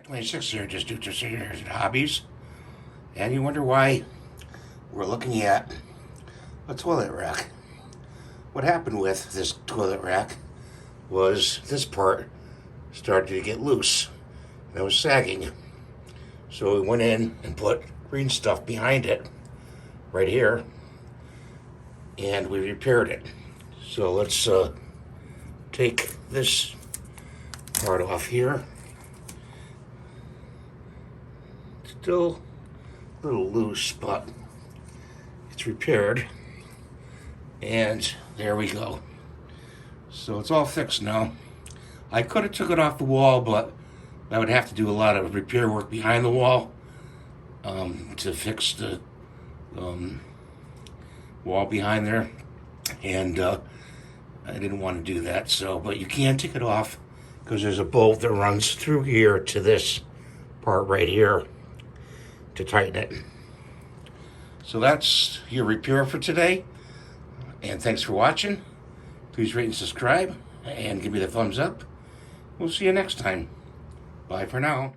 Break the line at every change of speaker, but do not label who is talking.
26 here, just do fresheners and hobbies. And you wonder why we're looking at a toilet rack. What happened with this toilet rack was this part started to get loose. And it was sagging. So we went in and put green stuff behind it, right here, and we repaired it. So let's take this part off here. Still a little loose, but it's repaired. And there we go. So it's all fixed now. I could have took it off the wall, but I would have to do a lot of repair work behind the wall to fix the wall behind there. And I didn't want to do that. So, but you can take it off because there's a bolt that runs through here to this part right here to tighten it. So that's your repair for today. And thanks for watching. Please rate and subscribe and give me the thumbs up. We'll see you next time. Bye for now.